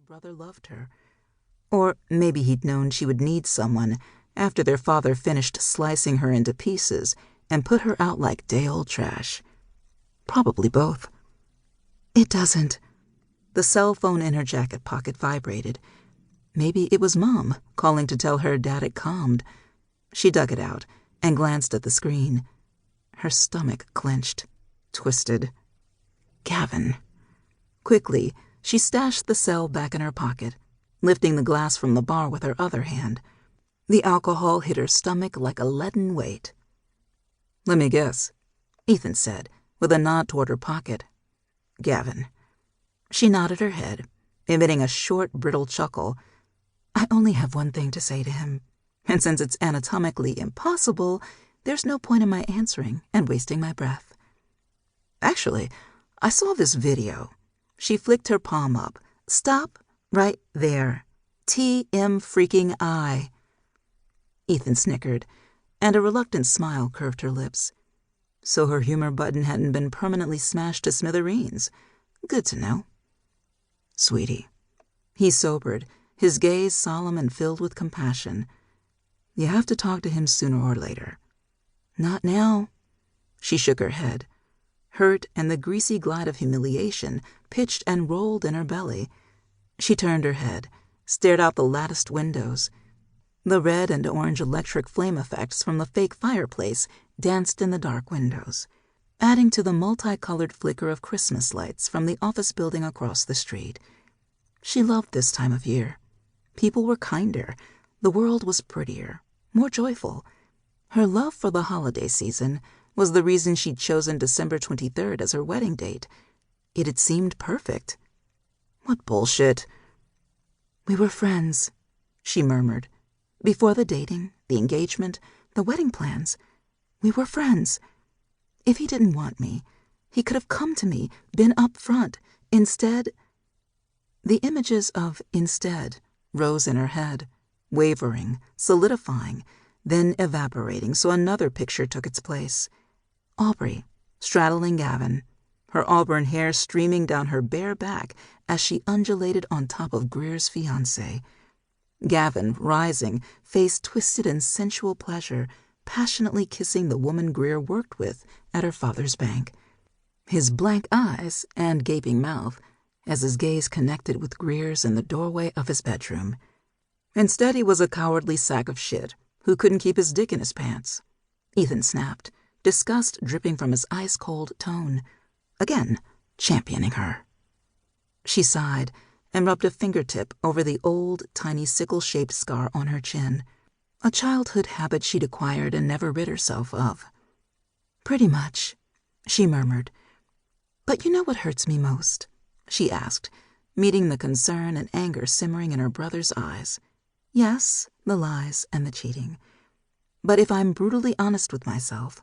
brother loved her. Or maybe he'd known she would need someone after their father finished slicing her into pieces and put her out like day-old trash. Probably both. It doesn't. The cell phone in her jacket pocket vibrated. Maybe it was Mom calling to tell her Dad had calmed. She dug it out and glanced at the screen. Her stomach clenched, twisted. Gavin. Quickly, she stashed the cell back in her pocket, lifting the glass from the bar with her other hand. The alcohol hit her stomach like a leaden weight. "Let me guess," Ethan said, with a nod toward her pocket. "Gavin." She nodded her head, emitting a short, brittle chuckle. "I only have one thing to say to him, and since it's anatomically impossible, there's no point in my answering and wasting my breath. Actually, I saw this video." She flicked her palm up. "Stop right there. TM freaking I." Ethan snickered, and a reluctant smile curved her lips. So her humor button hadn't been permanently smashed to smithereens. Good to know. "Sweetie." He sobered, his gaze solemn and filled with compassion. "You have to talk to him sooner or later." "Not now." She shook her head. Hurt and the greasy glide of humiliation pitched and rolled in her belly. She turned her head, stared out the latticed windows. The red and orange electric flame effects from the fake fireplace danced in the dark windows, adding to the multicolored flicker of Christmas lights from the office building across the street. She loved this time of year. People were kinder. The world was prettier, more joyful. Her love for the holiday season was the reason she'd chosen December 23rd as her wedding date. It had seemed perfect. What bullshit. "We were friends," she murmured. "Before the dating, the engagement, the wedding plans. We were friends. If he didn't want me, he could have come to me, been up front. Instead..." The images of "instead" rose in her head, wavering, solidifying, then evaporating so another picture took its place. Aubrey, straddling Gavin, her auburn hair streaming down her bare back as she undulated on top of Greer's fiance. Gavin, rising, face twisted in sensual pleasure, passionately kissing the woman Greer worked with at her father's bank. His blank eyes and gaping mouth as his gaze connected with Greer's in the doorway of his bedroom. Instead, he was a cowardly sack of shit who couldn't keep his dick in his pants. Ethan snapped, disgust dripping from his ice-cold tone, again championing her. She sighed and rubbed a fingertip over the old, tiny sickle-shaped scar on her chin, a childhood habit she'd acquired and never rid herself of. "Pretty much," she murmured. "But you know what hurts me most?" she asked, meeting the concern and anger simmering in her brother's eyes. "Yes, the lies and the cheating. But if I'm brutally honest with myself,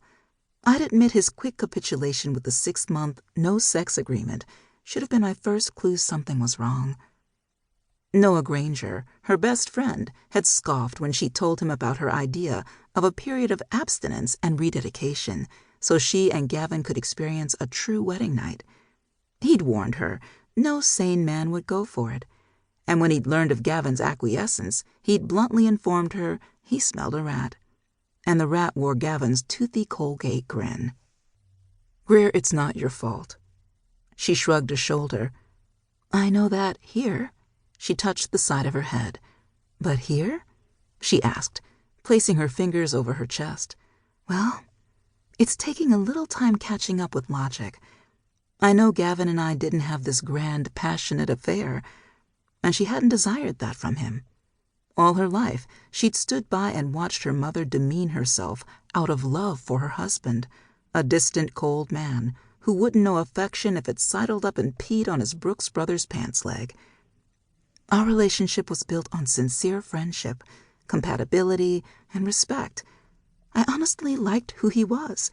I'd admit his quick capitulation with the 6-month no-sex agreement should have been my first clue something was wrong." Noah Granger, her best friend, had scoffed when she told him about her idea of a period of abstinence and rededication so she and Gavin could experience a true wedding night. He'd warned her no sane man would go for it, and when he'd learned of Gavin's acquiescence, he'd bluntly informed her he smelled a rat. And the rat wore Gavin's toothy Colgate grin. "Greer, it's not your fault." She shrugged a shoulder. "I know that here." She touched the side of her head. "But here?" she asked, placing her fingers over her chest. "Well, it's taking a little time catching up with logic. I know Gavin and I didn't have this grand, passionate affair, and she hadn't desired that from him. All her life, she'd stood by and watched her mother demean herself out of love for her husband, a distant, cold man who wouldn't know affection if it sidled up and peed on his Brooks Brothers pants leg. Our relationship was built on sincere friendship, compatibility, and respect. I honestly liked who he was.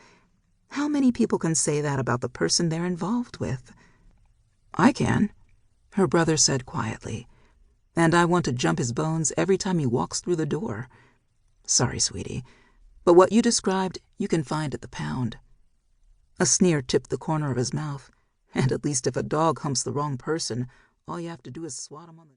How many people can say that about the person they're involved with?" "I can," her brother said quietly. "And I want to jump his bones every time he walks through the door. Sorry, sweetie, but what you described you can find at the pound." A sneer tipped the corner of his mouth. "And at least if a dog humps the wrong person, all you have to do is swat him on the..."